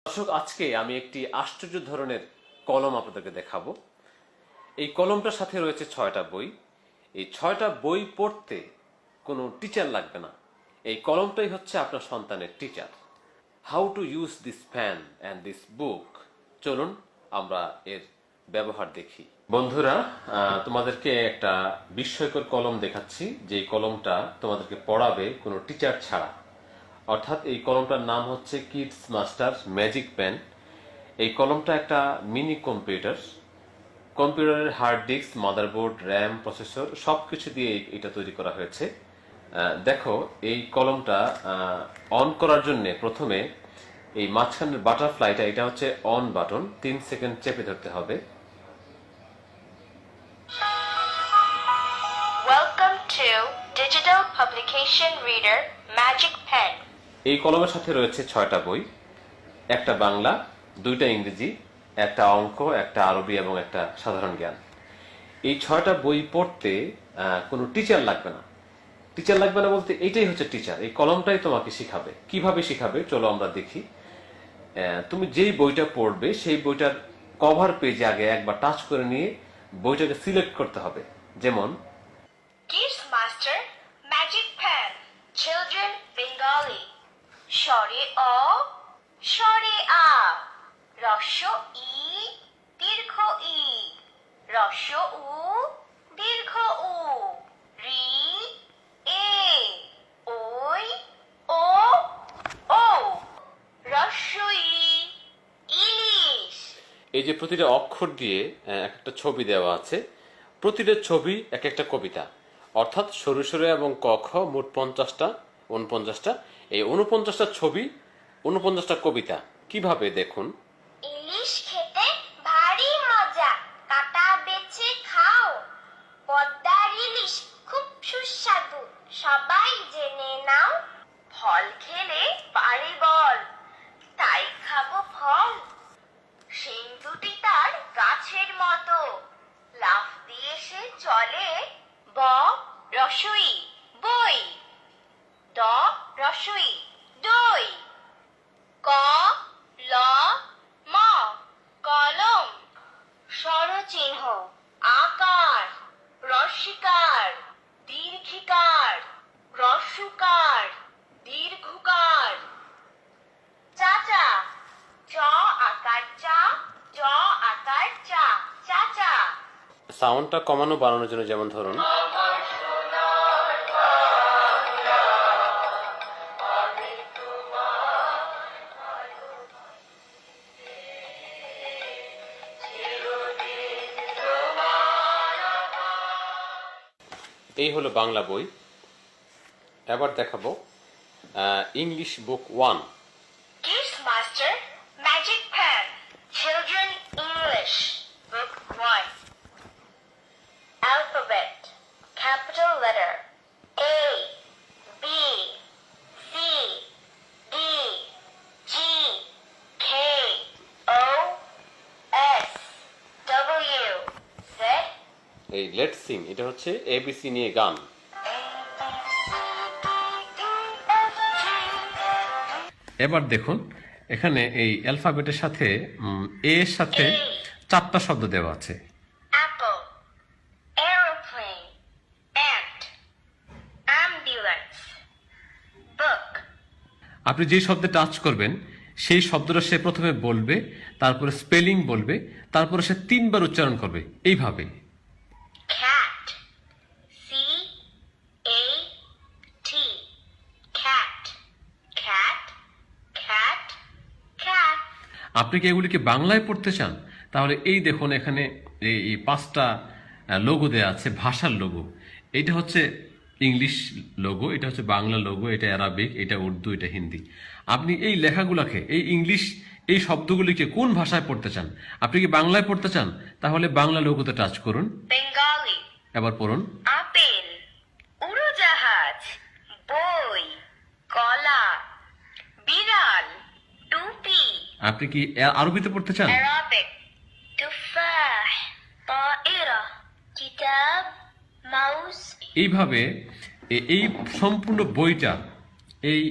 দর্শক, আজকে আমি একটি আশ্চর্য ধরনের কলম আপনাদেরকে দেখাবো। এই কলমটার সাথে রয়েছে 6টা বই। এই 6টা বই পড়তে কোনো টিচার লাগবে না। এই কলমটাই হচ্ছে আপনার সন্তানের teacher. How to use this pen and this book. চলুন আমরা এর ব্যবহার দেখি। বন্ধুরা, তোমাদেরকে একটা বিস্ময়কর কলম দেখাচ্ছি, যে কলমটা তোমাদেরকে পড়াবে কোনো টিচার ছাড়া। অর্থাৎ এই কলমটার নাম হচ্ছে কিডস মাস্টার ম্যাজিক পেন। এই কলমটা একটা মিনি কম্পিউটার। কম্পিউটারের hard disk, motherboard, RAM, processor সবকিছু দিয়ে এটা তৈরি করা হয়েছে। দেখো, এই কলমটা অন করার জন্য প্রথমে এই মাঝখানের বাটারফ্লাইটা, এটা হচ্ছে অন বাটন, 3 সেকেন্ড চেপে ধরতে হবে। Welcome to Digital Publication Reader Magic Pen. এই কলমের সাথে রয়েছে 6টা বই, একটা বাংলা, 2টা ইংরেজি, একটা অঙ্ক, একটা আরবি এবং একটা সাধারণ জ্ঞান। এই 6টা বই পড়তে কোনো টিচার লাগবে না। টিচার লাগবে না বলতে এইটাই হচ্ছে টিচার। এই কলমটাই তোমাকে শিখাবে। কিভাবে শিখাবে চলো আমরা দেখি। তুমি যেই বইটা পড়বে সেই বইটার কভার পেজে আগে একবার টাচ করে নিয়ে বইটাকে সিলেক্ট করতে হবে। যেমন Kids Master Magic Pen. Children Bengali. Shore O. Shore A. Rosho E. Dirgho E. Rosho U. Dirgho U. Ri. A. Oi. O. O. Rosho E. Ilish. এই যে প্রতিটা অক্ষর দিয়ে একটা ছবি দেওয়া আছে, প্রতিটা ছবি এক একটা কবিতা। অর্থাৎ সরু সরু এবং ক খ মোট 50টা 49টা, এই 49টা ছবি 49টা কবিতা। কিভাবে দেখুন। ইলিশ খেতে ভারী মজা, কাটা বেছে খাও। পদ্মার ইলিশ খুব সুস্বাদু, সবাই জেনে নাও। ফল খেলে পারে বল, তাই খাবো ফল। শিং দুটি তার গাছের মতো, লাফ দিয়ে সে চলে। ব রসই বই, দ রসই দই। ক ল ম কলম। স্বরচিহ্ন আকার, রস্যিকার, দীর্ঘিকার, হ্রস্বকার, দীর্ঘকার। চাচা, চ আকার চা, চ আকার চা, চাচা। সাউন্ডটা কমানো বাড়ানোর জন্য যেমন ধরুন। এই হলো বাংলা বই। এবার দেখাবো English book 1। Kids Master Magic Pen. Children English. Book 1. Alphabet. Capital letter A, B, C, D, G, K, O, S, W, Z. এই লেট সিং, এটা হচ্ছে এবিসি নিয়ে গান। এবার দেখুন, এখানে এই অ্যালফাবেটের সাথে এ এর সাথে 4টা শব্দ দেওয়া আছে। Apple, aeroplane, ant, ambulance, book. আপনি যে শব্দে টাচ করবেন সেই শব্দটা সে প্রথমে বলবে, তারপরে স্পেলিং বলবে, তারপরে সে 3বার উচ্চারণ করবে এইভাবে। Cat, C, A, T, cat, cat, cat, cat. আপনি কি এগুলিকে বাংলায় পড়তে চান? তাহলে এই দেখুন, এখানে এই 5টা লোগো দেওয়া আছে, ভাষার লোগো। এটা হচ্ছে ইংলিশ লোগো, এটা হচ্ছে বাংলা লোগো, এটা অ্যারাবিক, এটা উর্দু, এটা হিন্দি। আপনি এই লেখাগুলোকে, এই ইংলিশ এই শব্দগুলিকে কোন ভাষায় পড়তে চান? আপনি কি বাংলায় পড়তে চান? তাহলে বাংলা লোগোতে টাচ করুন। Bengali, এবার পড়ুন। আপেল, উড়োজাহাজ, বই, কলা, বিড়াল, টুপি। আপনি কি আরবিতে পড়তে চান? Arabic, تفاح, طائرة, কিতাব, মাউস। এইভাবে এই সম্পূর্ণ বইটা, এই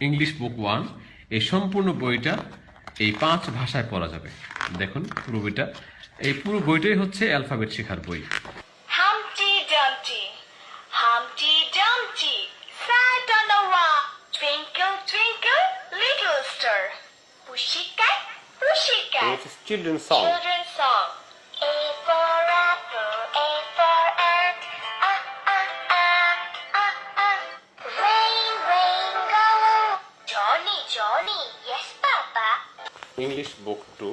ইংলিশ বুক 1, এই সম্পূর্ণ বইটা এই 5 ভাষায় পড়া যাবে। দেখুন পুরো বইটা, এই পুরো বইটাই হচ্ছে অ্যালফাবেট শেখার বই। Humpty Dumpty, Humpty Dumpty sat on a rock. Twinkle, twinkle, little star. Pussycat, pussycat. Children song. Children's song. A for apple, A for ant. Ah, ah, ah, ah, ah. Rain, rain, go. Johnny, Johnny. Yes, Papa. English book 2।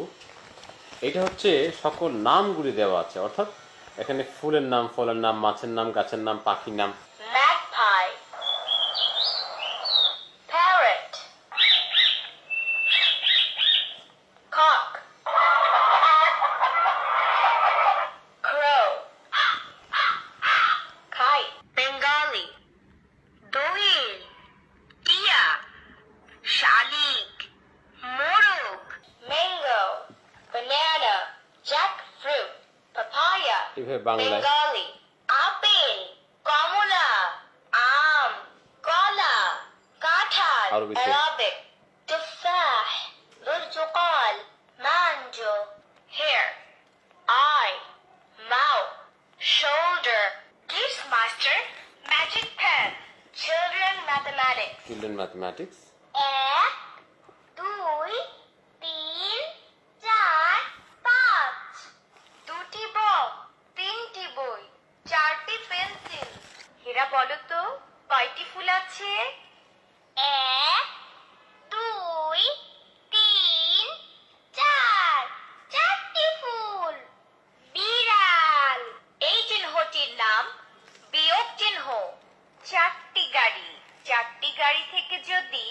এটা হচ্ছে সকল নামগুলি দেওয়া আছে, অর্থাৎ এখানে ফুলের নাম, ফলের নাম, মাছের নাম, গাছের নাম, পাখির নাম। Magpie. Parrot. Cock. Crow. Kite. Bengali. Doil. Tia. Shalik. Moruk. Mango. Banana. Jackfruit. Papaya. এভাবে বাংলায় Bengali. Apple. Kamula. Aam. Kola. Kathal. Arabic. Arabic. Tuffah. Burtukal. Mango. Hair. Eye. Mouth. Shoulder. Kids Master. Magic pen. Children mathematics. Children mathematics. এক, দুই, তিন, চার, পাঁচ। দুটি বই, তিনটি বই, চারটি পেন্সিল। হীরা বলো তো কয়টি ফুল আছে? এক, দুই, তিন, চার, চারটি ফুল। বিড়াল। এই চিহ্নটির নাম বিয়োগ চিহ্ন। চারটি গাড়ি, চারটি গাড়ি থেকে যদি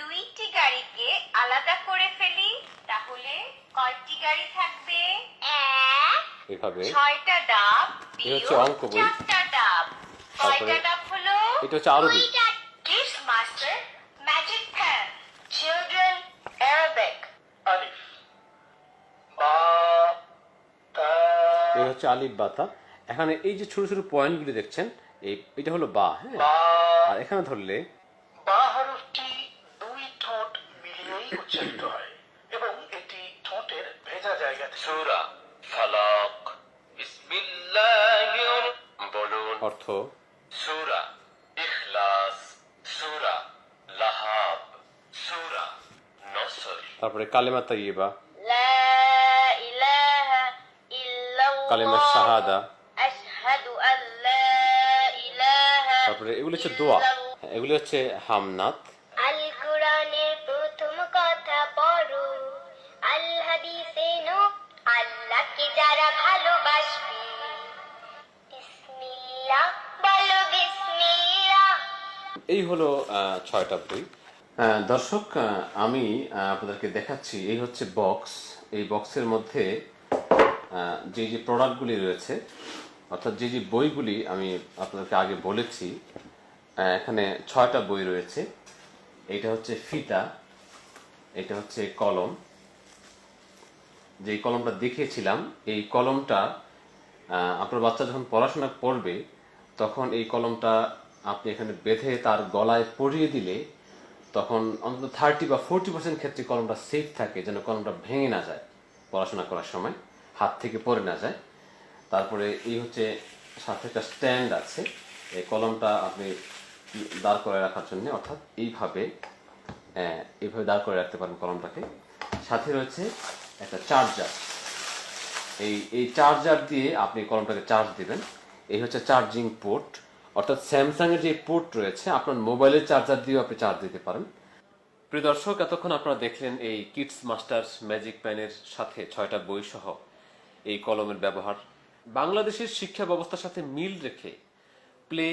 দুইটি গাড়িকে আলাদা করে ফেলি তাহলে কয়টি গাড়ি থাকবে? এক। এভাবে ছয়টা ডাব এই হচ্ছে বিয়োগ অঙ্ক বই। চারটা ডাব। তারপরে কয়টা ডাব হলো? এটা হচ্ছে আরবি। Kids Master Magic Pen Children Arabic আলিফ বা তা এই হচ্ছে আলিফ বাতা। এখানে এই যে ছোট ছোট পয়েন্টগুলি দেখছেন, এটা হলো বা, হ্যাঁ। বা আর এখানে ধরলে বা হরফটি দুই ঠোঁট মিলিয়েই উচ্চারিত হয় এবং এটি ঠোঁটের ভেজা জায়গাতে সূরা ফালাক বিসমিল্লাহির বলুন অর্থ সূরা ইখলাস সূরা লাহাব সূরা নসর তারপরে কালেমা তাইয়্যিবা, لا إله إلا الله কালেমা শাহাদা, أشهد أن لا إله তারপরে এগুলি হচ্ছে দোয়া, হ্যাঁ, এগুলি হচ্ছে হামনাত। আল কোরআনের প্রথম কথা পড়ো, আল হাদিসে নো আল্লাহকে যারা ভালোবাসবে, বিসমিল্লাহ বলো বিসমিল্লাহ। এই হলো 6টা বই। দর্শক, আমি আপনাদেরকে দেখাচ্ছি, এই হচ্ছে বক্স। এই বক্সের মধ্যে যে যে প্রোডাক্টগুলি রয়েছে, অর্থাৎ যে যে বইগুলি আমি আপনাদেরকে আগে বলেছি, এখানে 6টা বই রয়েছে। এটা হচ্ছে ফিতা, এটা হচ্ছে কলম। যে কলমটা দেখিয়েছিলাম, এই কলমটা আপনার বাচ্চা যখন পড়াশোনা করবে তখন এই কলমটা আপনি এখানে বেঁধে তার গলায় পরিয়ে দিলে তখন অন্তত 30 বা 40% ক্ষেত্রে কলমটা সেফ থাকে, যেন কলমটা ভেঙে না যায় পড়াশোনা করার সময়, হাত থেকে পড়ে না যায়। তারপরে এই হচ্ছে সাথে একটা স্ট্যান্ড আছে, এই কলমটা আপনি দাঁড় করে রাখার জন্য, অর্থাৎ এইভাবে দাঁড় করে রাখতে পারেন কলমটাকে। সাথে রয়েছে একটা চার্জার, এই চার্জার দিয়ে আপনি কলমটাকে চার্জ দিবেন। এই হচ্ছে চার্জিং পোর্ট, অর্থাৎ স্যামসাং এর যে পোর্ট রয়েছে আপনার মোবাইলের চার্জার দিয়েও আপনি চার্জ দিতে পারেন। প্রিয় দর্শক, এতক্ষণ আপনারা দেখলেন এই কিডস মাস্টার্স ম্যাজিক পেনের সাথে 6টা বই সহ এই কলমের ব্যবহার। বাংলাদেশের শিক্ষা ব্যবস্থার সাথে মিল রেখে প্লে,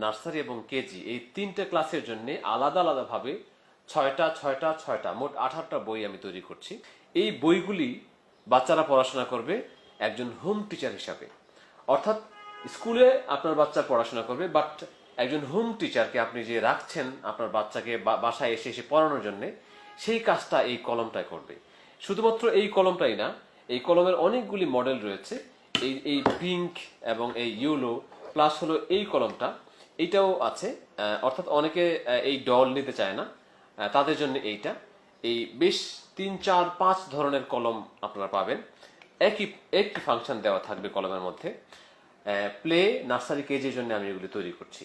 নার্সারি এবং কেজি এই 3টে ক্লাসের জন্য আলাদা আলাদাভাবে 6টা মোট 18টা বই আমি তৈরি করছি। এই বইগুলি বাচ্চারা পড়াশোনা করবে একজন হোম টিচার হিসাবে, অর্থাৎ স্কুলে আপনার বাচ্চা পড়াশোনা করবে, বাট একজন হোম টিচারকে আপনি যে রাখছেন আপনার বাচ্চাকে বাসায় এসে এসে পড়ানোর জন্য, সেই কাজটা এই কলমটায় করবে। শুধুমাত্র এই কলমটাই না, এই কলমের অনেকগুলি মডেল রয়েছে। এই পিঙ্ক এবং এই ইয়েলো প্লাস হলো এই কলমটা, এইটাও আছে। অর্থাৎ অনেকে এই ডল নিতে চায় না, তাদের জন্য এইটা। এই বেশ 3, 4, 5 ধরনের কলম আপনারা পাবেন। একটি ফাংশন দেওয়া থাকবে কলমের মধ্যে। প্লে নার্সারি কেজির জন্য আমি এগুলি তৈরি করছি।